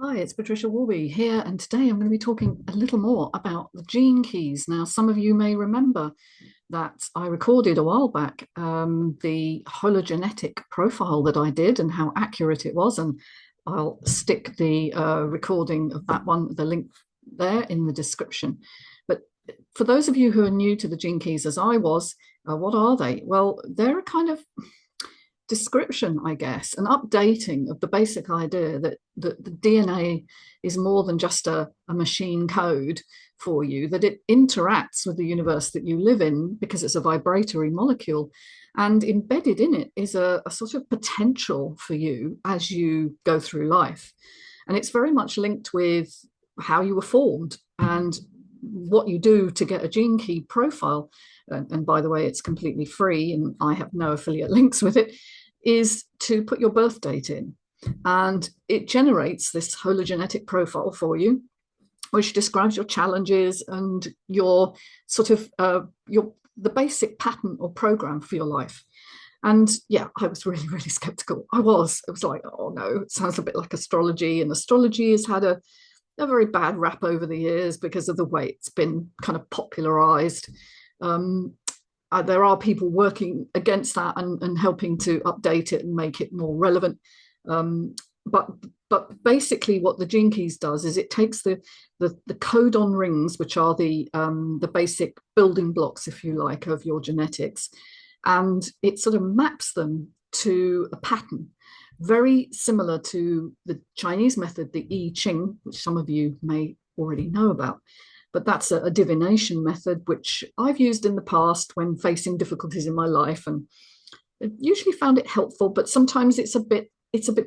Hi, it's Patricia Warby here, and today I'm going to be talking a little more about the gene keys. Now, some of you may remember that I recorded a while back the hologenetic profile that I did and how accurate it was, and I'll stick the recording of that one, the link there in the description. But for those of you who are new to the gene keys, as I was, what are they? Well, they're a kind of description, I guess, an updating of the basic idea that the DNA is more than just a machine code for you, that it interacts with the universe that you live in because it's a vibratory molecule. And embedded in it is a sort of potential for you as you go through life. And it's very much linked with how you were formed and what you do to get a gene key profile. And by the way, it's completely free and I have no affiliate links with it, is to put your birth date in. And it generates this hologenetic profile for you, which describes your challenges and your sort of the basic pattern or program for your life. And yeah, I was really, really skeptical. It was like, oh no, it sounds a bit like astrology. And astrology has had a very bad rap over the years because of the way it's been kind of popularized. There are people working against that and helping to update it and make it more relevant. But basically, what the Gene Keys does is it takes the codon rings, which are the basic building blocks, if you like, of your genetics, and it sort of maps them to a pattern, very similar to the Chinese method, the I-ching, which some of you may already know about. But that's a divination method, which I've used in the past when facing difficulties in my life, and I usually found it helpful, but sometimes it's a bit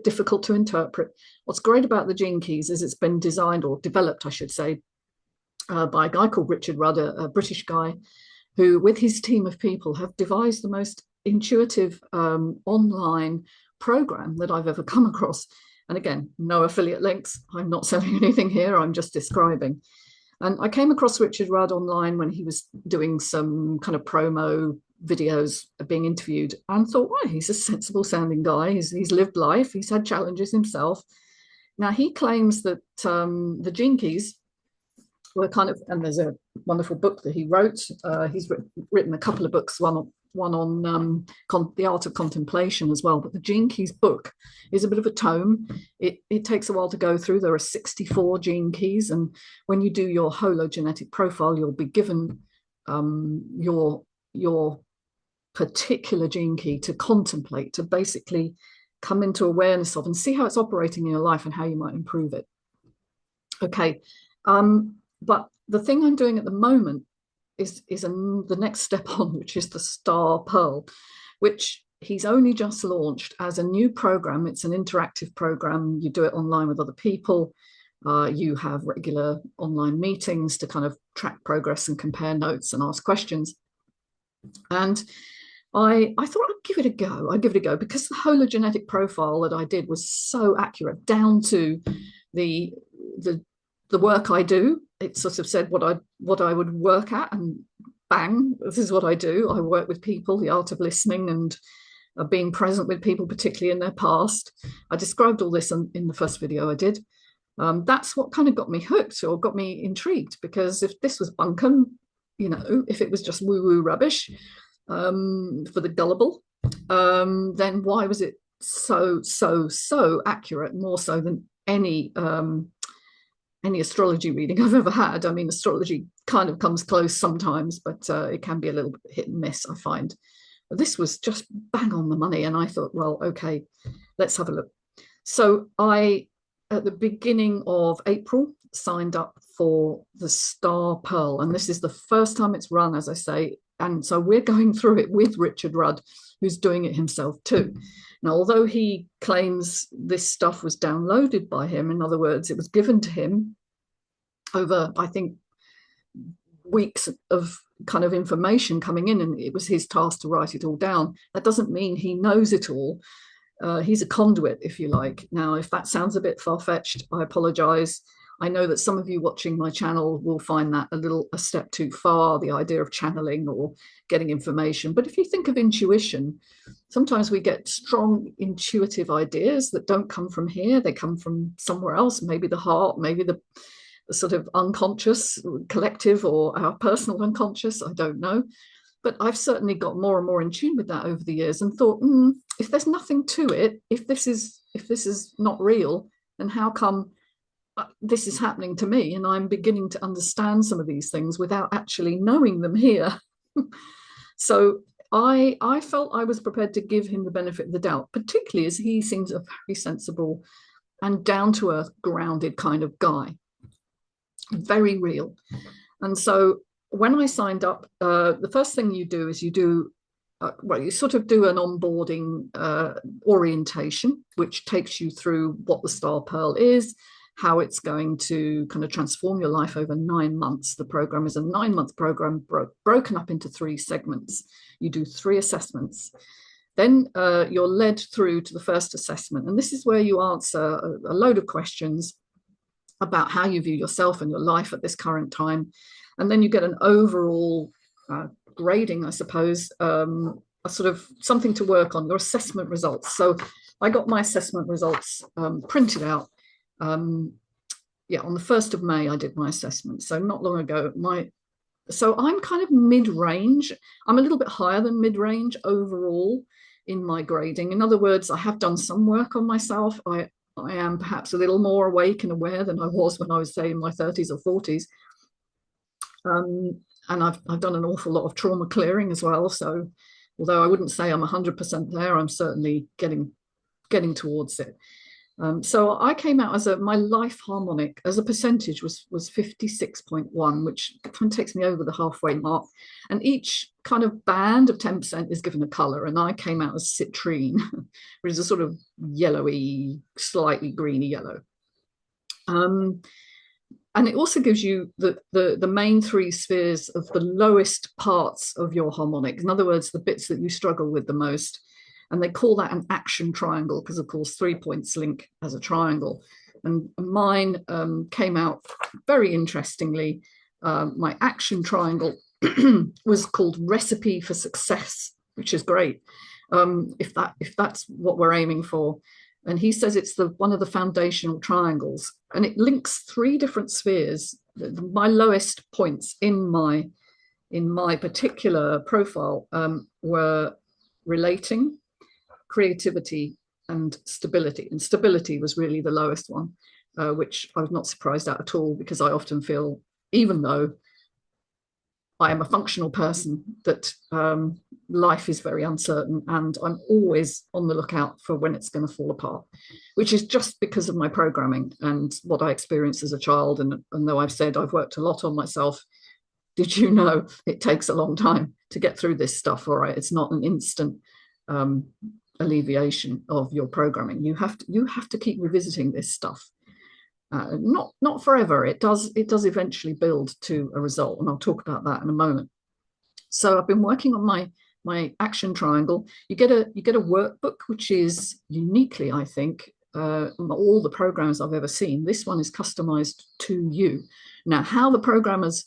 difficult to interpret. What's great about the Gene Keys is it's been designed or developed, I should say, by a guy called Richard Rudd, a British guy, who, with his team of people, have devised the most intuitive online program that I've ever come across. And again, no affiliate links. I'm not selling anything here. I'm just describing. And I came across Richard Rudd online when he was doing some kind of promo videos being interviewed and thought, well, he's a sensible sounding guy. He's lived life. He's had challenges himself. Now, he claims that the Gene Keys were kind of, and there's a wonderful book that he wrote. He's written a couple of books, one on the art of contemplation as well. But the Gene Keys book is a bit of a tome. It takes a while to go through. There are 64 gene keys. And when you do your hologenetic profile, you'll be given your particular gene key to contemplate, to basically come into awareness of and see how it's operating in your life and how you might improve it. Okay. But the thing I'm doing at the moment is the next step on, which is the Star Pearl, which he's only just launched as a new program. It's an interactive program. You do it online with other people. You have regular online meetings to kind of track progress and compare notes and ask questions. And I thought I'd give it a go. I'd give it a go because the hologenetic profile that I did was so accurate down to the work I do. It sort of said what I would work at, and bang, this is what I do. I work with people, the art of listening and being present with people, particularly in their past. I described all this in the first video I did. That's what kind of got me hooked or got me intrigued, because if this was bunkum, if it was just woo-woo rubbish for the gullible, then why was it so accurate, more so than any astrology reading I've ever had? I mean, astrology kind of comes close sometimes, but it can be a little bit hit and miss, I find. But this was just bang on the money, and I thought, well, okay, let's have a look. So I, at the beginning of April, signed up for the Star Pearl, and this is the first time it's run, as I say, and so we're going through it with Richard Rudd, who's doing it himself too. Now, although he claims this stuff was downloaded by him, in other words, it was given to him over, I think, weeks of kind of information coming in, and it was his task to write it all down. That doesn't mean he knows it all. He's a conduit, if you like. Now, if that sounds a bit far-fetched, I apologize. I know that some of you watching my channel will find that a step too far, the idea of channeling or getting information. But if you think of intuition, sometimes we get strong intuitive ideas that don't come from here. They come from somewhere else, maybe the heart, maybe the sort of unconscious collective or our personal unconscious, I don't know. But I've certainly got more and more in tune with that over the years and thought, if there's nothing to it, if this is not real, then how come this is happening to me? And I'm beginning to understand some of these things without actually knowing them here. So I felt I was prepared to give him the benefit of the doubt, particularly as he seems a very sensible and down-to-earth, grounded kind of guy. Very real. And so when I signed up, the first thing you do is you sort of do an onboarding orientation, which takes you through what the Star Pearl is, how it's going to kind of transform your life over 9 months. The program is a 9-month program broken up into 3 segments. You do 3 assessments. Then you're led through to the first assessment. And this is where you answer a load of questions about how you view yourself and your life at this current time. And then you get an overall grading, I suppose, a sort of something to work on, your assessment results. So I got my assessment results printed out. On the 1st of May, I did my assessment. So not long ago, so I'm kind of mid-range. I'm a little bit higher than mid-range overall in my grading. In other words, I have done some work on myself. I am perhaps a little more awake and aware than I was when I was, say, in my 30s or 40s. And I've done an awful lot of trauma clearing as well. So although I wouldn't say I'm 100% there, I'm certainly getting towards it. So I came out as my life harmonic as a percentage was 56.1, which kind of takes me over the halfway mark. And each kind of band of 10% is given a color. And I came out as citrine, which is a sort of yellowy, slightly greeny yellow. And it also gives you the main 3 spheres of the lowest parts of your harmonic. In other words, the bits that you struggle with the most. And they call that an action triangle because, of course, 3 points link as a triangle. And mine came out very interestingly. My action triangle was called Recipe for Success, which is great, if that's what we're aiming for. And he says it's one of the foundational triangles, and it links 3 different spheres. My lowest points in my particular profile were relating, creativity, and stability. And stability was really the lowest one, which I was not surprised at all, because I often feel, even though I am a functional person, that life is very uncertain, and I'm always on the lookout for when it's going to fall apart, which is just because of my programming and what I experienced as a child. And though I've said I've worked a lot on myself, did you know it takes a long time to get through this stuff? All right, it's not an instant alleviation of your programming. You have to keep revisiting this stuff. Not forever. It does eventually build to a result, and I'll talk about that in a moment. So I've been working on my action triangle. You get a workbook, which is uniquely, I think, all the programs I've ever seen. This one is customized to you. Now, how the programmers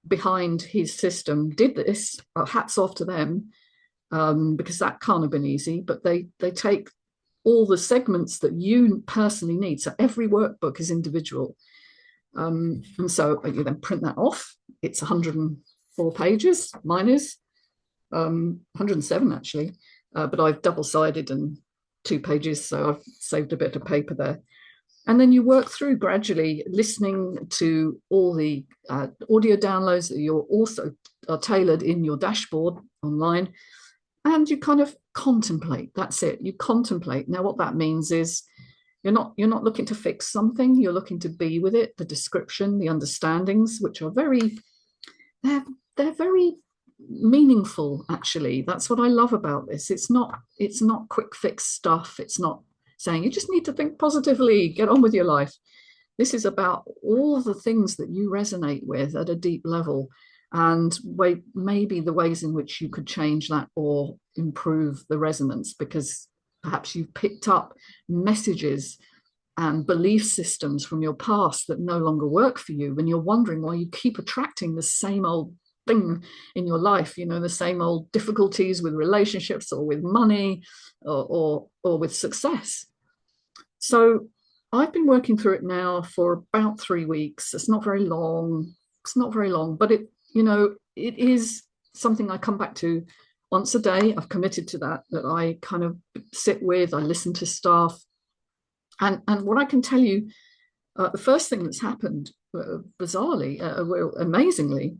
behind his system did this, hats off to them, because that can't have been easy. But they take all the segments that you personally need. So every workbook is individual. And so you then print that off. It's 104 pages. Mine is 107 actually, but I've double-sided and 2 pages, so I've saved a bit of paper there. And then you work through gradually, listening to all the audio downloads that you're also are tailored in your dashboard online. And you kind of contemplate. That's it. You contemplate. Now, what that means is you're not looking to fix something. You're looking to be with it. The description, the understandings, which are they're very meaningful. Actually, that's what I love about this. It's not quick fix stuff. It's not saying you just need to think positively, get on with your life. This is about all the things that you resonate with at a deep level, and maybe the ways in which you could change that or improve the resonance, because perhaps you've picked up messages and belief systems from your past that no longer work for you, and you're wondering why you keep attracting the same old thing in your life, the same old difficulties with relationships or with money or with success. So I've been working through it now for about 3 weeks. It's not very long. But it is something I come back to once a day. I've committed to that I kind of sit with, I listen to staff. And what I can tell you, the first thing that's happened, bizarrely, amazingly,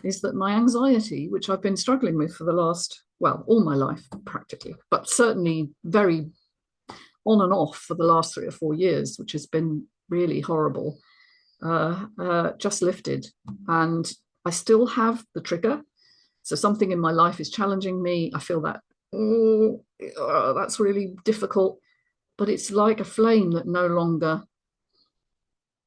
is that my anxiety, which I've been struggling with for the last, all my life practically, but certainly very on and off for the last 3 or 4 years, which has been really horrible, just lifted. And I still have the trigger. So something in my life is challenging me. I feel that, that's really difficult. But it's like a flame that no longer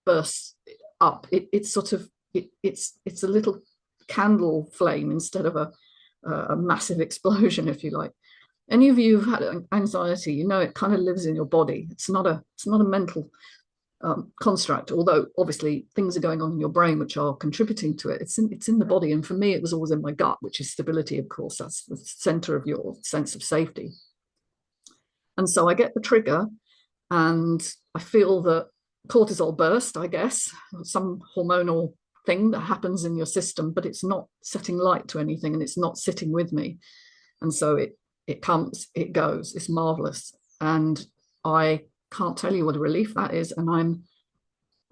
bursts up. It's sort of, it's a little candle flame instead of a massive explosion, if you like. Any of you who've had anxiety, it kind of lives in your body. It's not a mental construct, although obviously things are going on in your brain which are contributing to it. It's in the body. And for me, it was always in my gut, which is stability, of course. That's the center of your sense of safety. And so I get the trigger and I feel that cortisol burst, I guess, some hormonal thing that happens in your system, but it's not setting light to anything and it's not sitting with me. And so it comes, it goes, it's marvelous. And I can't tell you what a relief that is. And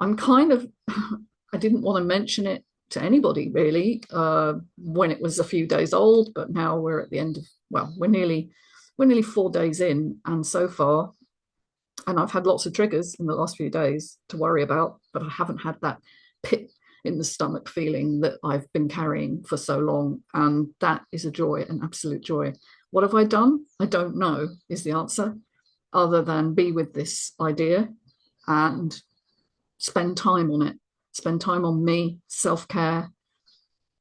I'm kind of, I didn't want to mention it to anybody really when it was a few days old, but now we're at the end of, we're nearly 4 days in, and so far, and I've had lots of triggers in the last few days to worry about, but I haven't had that pit in the stomach feeling that I've been carrying for so long. And that is a joy, an absolute joy. What have I done? I don't know is the answer, other than be with this idea and spend time on it, spend time on me, self-care,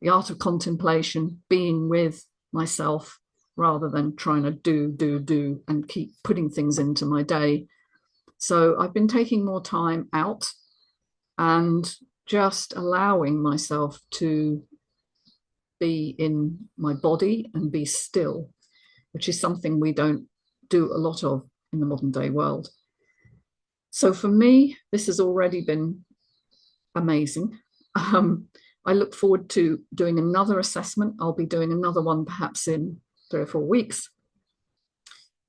the art of contemplation, being with myself rather than trying to do and keep putting things into my day. So I've been taking more time out and just allowing myself to be in my body and be still, which is something we don't do a lot of in the modern day world. So for me, this has already been amazing. I look forward to doing another assessment. I'll be doing another one perhaps in 3 or 4 weeks.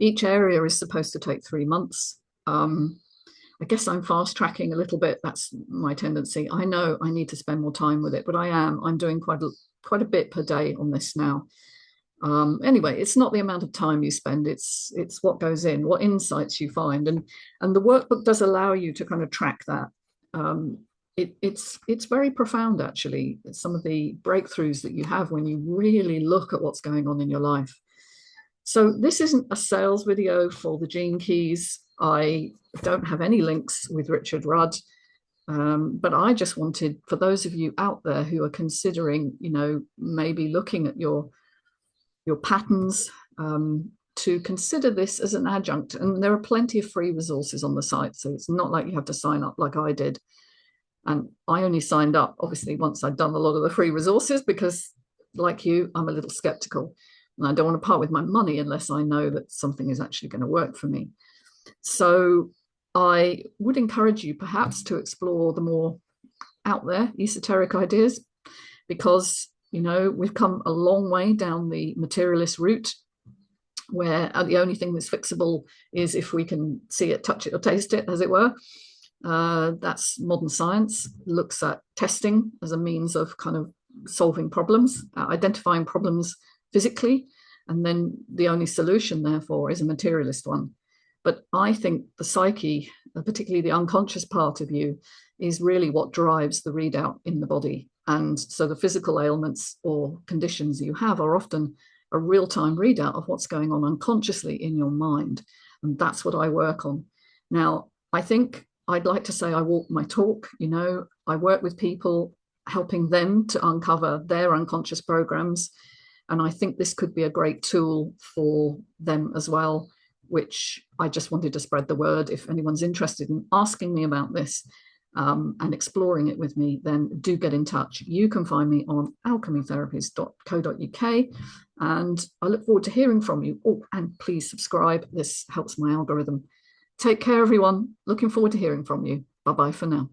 Each area is supposed to take 3 months. I guess I'm fast tracking a little bit. That's my tendency. I know I need to spend more time with it, but I'm doing quite a bit per day on this now. Anyway, it's not the amount of time you spend, it's what goes in, what insights you find. And the workbook does allow you to kind of track that. It's very profound, actually, some of the breakthroughs that you have when you really look at what's going on in your life. So this isn't a sales video for the Gene Keys. I don't have any links with Richard Rudd, but I just wanted, for those of you out there who are considering, maybe looking at your patterns, to consider this as an adjunct. And there are plenty of free resources on the site, so it's not like you have to sign up like I did. And I only signed up, obviously, once I'd done a lot of the free resources, because like you, I'm a little skeptical. And I don't want to part with my money unless I know that something is actually going to work for me. So I would encourage you perhaps to explore the more out there esoteric ideas, because, we've come a long way down the materialist route, where the only thing that's fixable is if we can see it, touch it, or taste it, as it were. That's modern science, looks at testing as a means of kind of solving problems, identifying problems physically, and then the only solution, therefore, is a materialist one. But I think the psyche, particularly the unconscious part of you, is really what drives the readout in the body. And so the physical ailments or conditions you have are often a real-time readout of what's going on unconsciously in your mind. And that's what I work on. Now, I think I'd like to say I walk my talk. I work with people, helping them to uncover their unconscious programs. And I think this could be a great tool for them as well, which I just wanted to spread the word. If anyone's interested in asking me about this and exploring it with me, then do get in touch. You can find me on alchemytherapies.co.uk, and I look forward to hearing from you. Oh, and please subscribe. This helps my algorithm. Take care, everyone. Looking forward to hearing from you. Bye-bye for now.